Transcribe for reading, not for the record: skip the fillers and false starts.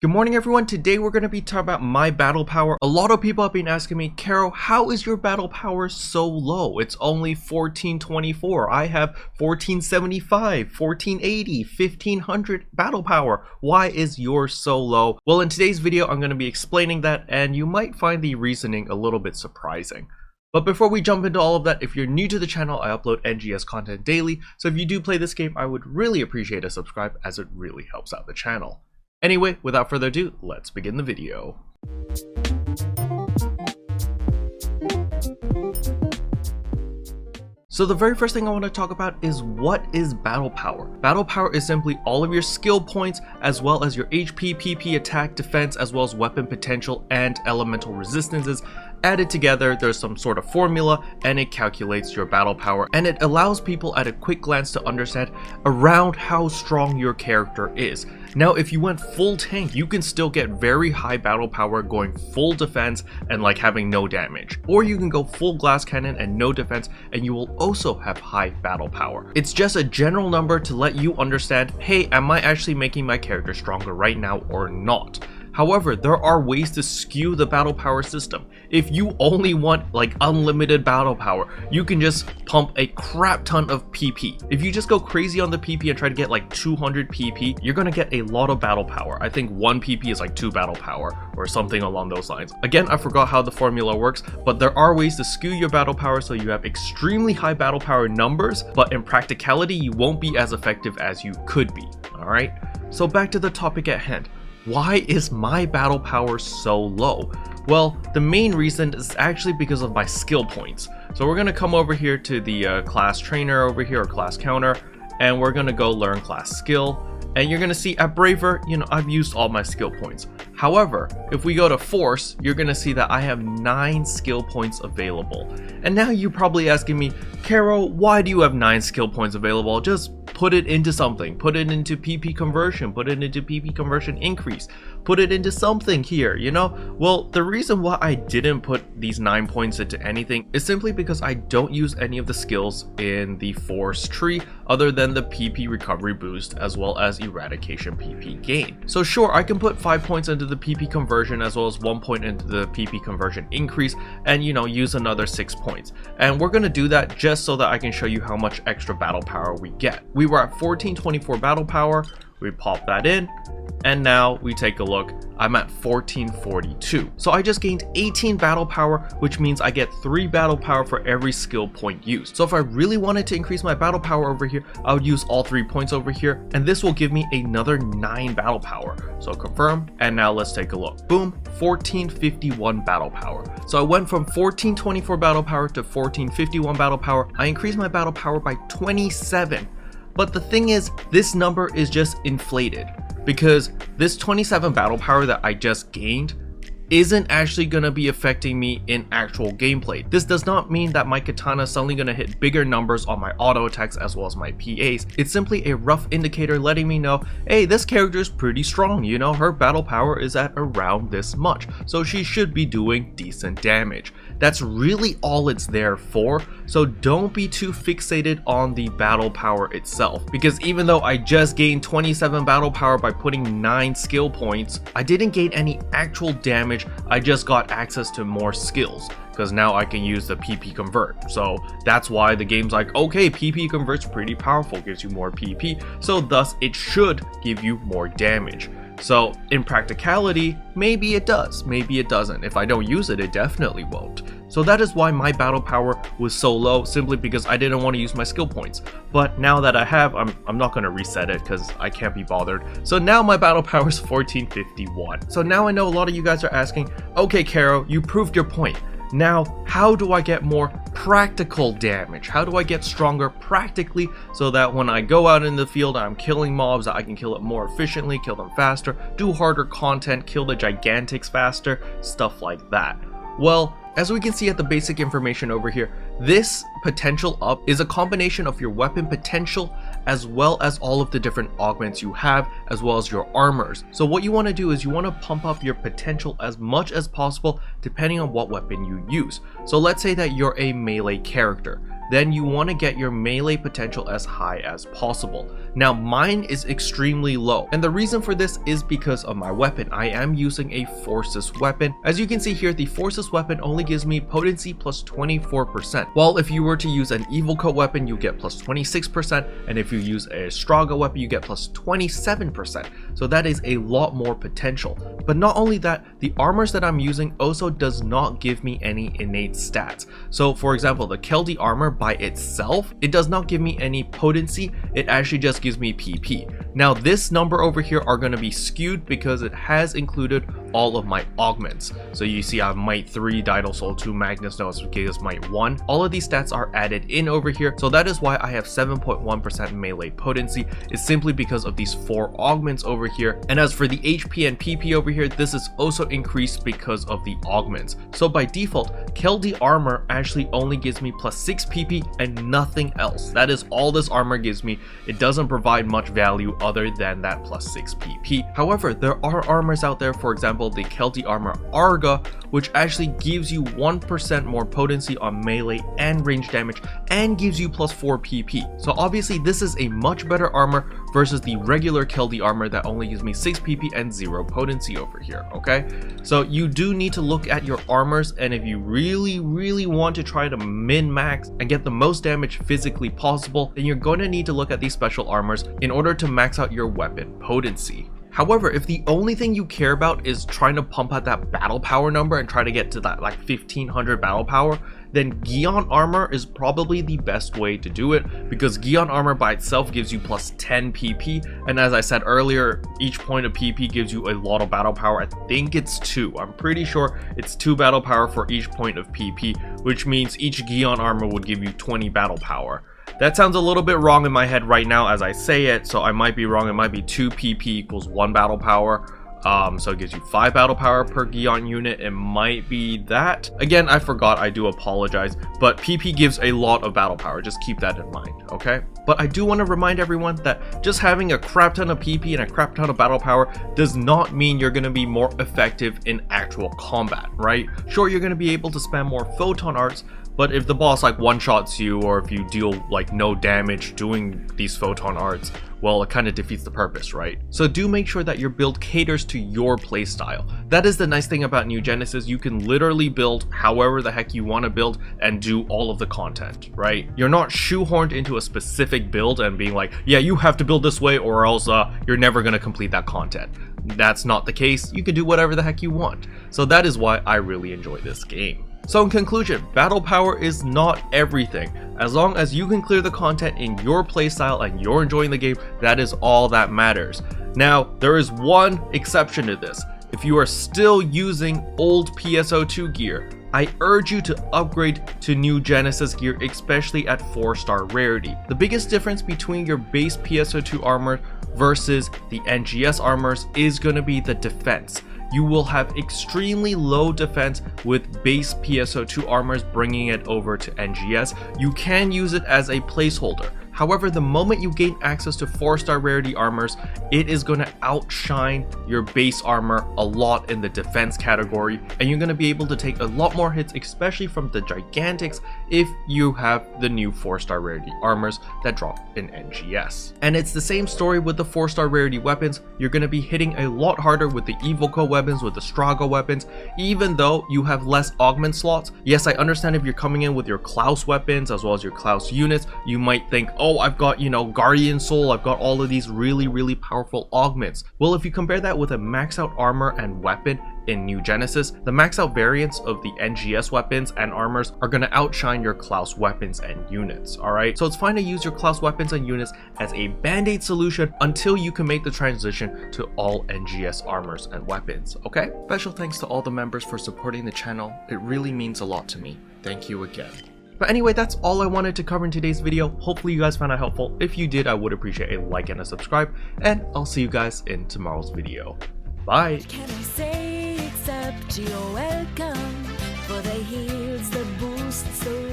Good morning everyone, today we're going to be talking about my battle power. A lot of people have been asking me, Kero, how is your battle power so low? It's only 1424. I have 1475, 1480, 1500 battle power. Why is yours so low? Well, in today's video, I'm going to be explaining that, and you might find the reasoning a little bit surprising. But before we jump into all of that, if you're new to the channel, I upload NGS content daily. So if you do play this game, I would really appreciate a subscribe as it really helps out the channel. Anyway, without further ado, let's begin the video. So the very first thing I want to talk about is what is battle power. Battle power is simply all of your skill points as well as your HP, PP, attack, defense, as well as weapon potential and elemental resistances added together. There's some sort of formula and it calculates your battle power, and it allows people at a quick glance to understand around how strong your character is. Now, if you went full tank, you can still get very high battle power going full defense and like having no damage. Or you can go full glass cannon and no defense and you will also have high battle power. It's just a general number to let you understand, hey, am I actually making my character stronger right now or not? However, there are ways to skew the battle power system. If you only want like unlimited battle power, you can just pump a crap ton of PP. If you just go crazy on the PP and try to get like 200 PP, you're gonna get a lot of battle power. I think 1 PP is like 2 battle power or something along those lines. Again, I forgot how the formula works, but there are ways to skew your battle power so you have extremely high battle power numbers, but in practicality, you won't be as effective as you could be, all right? So back to the topic at hand. Why is my battle power so low? Well, the main reason is actually because of my skill points. So we're going to come over here to the class trainer over here, or class counter, and we're going to go learn class skill. And you're going to see at Braver, I've used all my skill points. However, if we go to Force, you're going to see that I have 9 skill points available. And now you're probably asking me, Kero, why do you have 9 skill points available? Just put it into something. Put it into PP conversion. Put it into PP conversion increase. Put it into something here, Well, the reason why I didn't put these 9 points into anything is simply because I don't use any of the skills in the Force tree other than the PP recovery boost as well as eradication PP gain. So sure, I can put 5 points into the PP conversion as well as 1 point into the PP conversion increase and use another 6 points. And we're going to do that just so that I can show you how much extra battle power we get. We were at 1424 battle power. We pop that in, and now we take a look. I'm at 1442. So I just gained 18 battle power, which means I get 3 battle power for every skill point used. So if I really wanted to increase my battle power over here, I would use all 3 points over here, and this will give me another 9 battle power. So confirm, and now let's take a look. Boom, 1451 battle power. So I went from 1424 battle power to 1451 battle power. I increased my battle power by 27. But the thing is, this number is just inflated because this 27 battle power that I just gained isn't actually going to be affecting me in actual gameplay. This does not mean that my katana is suddenly going to hit bigger numbers on my auto attacks as well as my PAs. It's simply a rough indicator letting me know, hey, this character is pretty strong, her battle power is at around this much, so she should be doing decent damage. That's really all it's there for, so don't be too fixated on the battle power itself, because even though I just gained 27 battle power by putting 9 skill points, I didn't gain any actual damage. I just got access to more skills because now I can use the PP convert. So that's why the game's like, okay, PP convert's pretty powerful, gives you more PP, so thus it should give you more damage. So in practicality, maybe it does, maybe it doesn't. If I don't use it, it definitely won't. So that is why my battle power was so low, simply because I didn't want to use my skill points. But now that I have, I'm not going to reset it because I can't be bothered. So now my battle power is 1451. So now I know a lot of you guys are asking, okay, Kero, you proved your point. Now, how do I get more practical damage? How do I get stronger practically so that when I go out in the field, I'm killing mobs, I can kill it more efficiently, kill them faster, do harder content, kill the gigantics faster, stuff like that? Well, as we can see at the basic information over here, this potential up is a combination of your weapon potential as well as all of the different augments you have as well as your armors. So what you want to do is you want to pump up your potential as much as possible depending on what weapon you use. So let's say that you're a melee character. then you want to get your melee potential as high as possible. Now mine is extremely low, and the reason for this is because of my weapon. I am using a Forces weapon. As you can see here, the Forces weapon only gives me potency plus 24%, while if you were to use an Evil Coat weapon you get plus 26%, and if you use a Straga weapon you get plus 27%. So that is a lot more potential. But not only that, the armors that I'm using also does not give me any innate stats. So for example, the Keldy armor by itself, it does not give me any potency, it actually just gives me PP. Now this number over here are going to be skewed because it has included all of my augments. So you see I have Might 3, Dino Soul 2, Magnus Nose, Gigas Might 1. All of these stats are added in over here, so that is why I have 7.1% melee potency. It's simply because of these 4 augments over here. And as for the HP and PP over here, this is also increased because of the augments. So by default, Keldy armor actually only gives me plus 6 PP and nothing else. That is all this armor gives me. It doesn't provide much value other than that plus 6 PP. However, there are armors out there, for example the Keldy armor Arga, which actually gives you 1% more potency on melee and range damage and gives you plus 4 PP. So obviously this is a much better armor versus the regular Keldy armor that only gives me 6 PP and 0 potency over here, okay? So you do need to look at your armors, and if you really want to try to min-max and get the most damage physically possible, then you're going to need to look at these special armors in order to max out your weapon potency. However, if the only thing you care about is trying to pump out that battle power number and try to get to that like 1500 battle power, then Gion armor is probably the best way to do it, because Gion armor by itself gives you plus 10 PP, and as I said earlier, each point of PP gives you a lot of battle power. I think it's 2. I'm pretty sure it's 2 battle power for each point of PP, which means each Gion armor would give you 20 battle power. That sounds a little bit wrong in my head right now as I say it, so I might be wrong. It might be 2 PP equals 1 battle power. So it gives you 5 battle power per Gion unit. It might be that. Again, I forgot, I do apologize, but PP gives a lot of battle power. Just keep that in mind, okay? But I do want to remind everyone that just having a crap ton of PP and a crap ton of battle power does not mean you're going to be more effective in actual combat, right? Sure, you're going to be able to spam more photon arts, but if the boss like one-shots you, or if you deal like no damage doing these photon arts, well, it kind of defeats the purpose, right? So do make sure that your build caters to your playstyle. That is the nice thing about New Genesis. You can literally build however the heck you want to build and do all of the content, right? You're not shoehorned into a specific build and being like, yeah, you have to build this way or else you're never going to complete that content. That's not the case. You can do whatever the heck you want. So that is why I really enjoy this game. So in conclusion, battle power is not everything. As long as you can clear the content in your playstyle and you're enjoying the game, that is all that matters. Now, there is one exception to this. If you are still using old PSO2 gear, I urge you to upgrade to New Genesis gear, especially at 4-star rarity. The biggest difference between your base PSO2 armor versus the NGS armors is going to be the defense. You will have extremely low defense with base PSO2 armors, bringing it over to NGS. You can use it as a placeholder. However, the moment you gain access to 4-star rarity armors, it is going to outshine your base armor a lot in the defense category, and you're going to be able to take a lot more hits, especially from the Gigantics, if you have the new 4-star rarity armors that drop in NGS. And it's the same story with the 4-star rarity weapons. You're going to be hitting a lot harder with the Evil Coat weapons, with the Straga weapons, even though you have less augment slots. Yes, I understand if you're coming in with your Klaus weapons as well as your Klaus units, you might think, oh, I've got, Guardian Soul, I've got all of these really powerful augments. Well, if you compare that with a max out armor and weapon in New Genesis, the max out variants of the NGS weapons and armors are going to outshine your Klaus weapons and units, alright? So it's fine to use your Klaus weapons and units as a band-aid solution until you can make the transition to all NGS armors and weapons, okay? Special thanks to all the members for supporting the channel. It really means a lot to me. Thank you again. But anyway, that's all I wanted to cover in today's video. Hopefully you guys found it helpful. If you did, I would appreciate a like and a subscribe, and I'll see you guys in tomorrow's video. Bye! What can I say except you're welcome for the heals, the boosts, the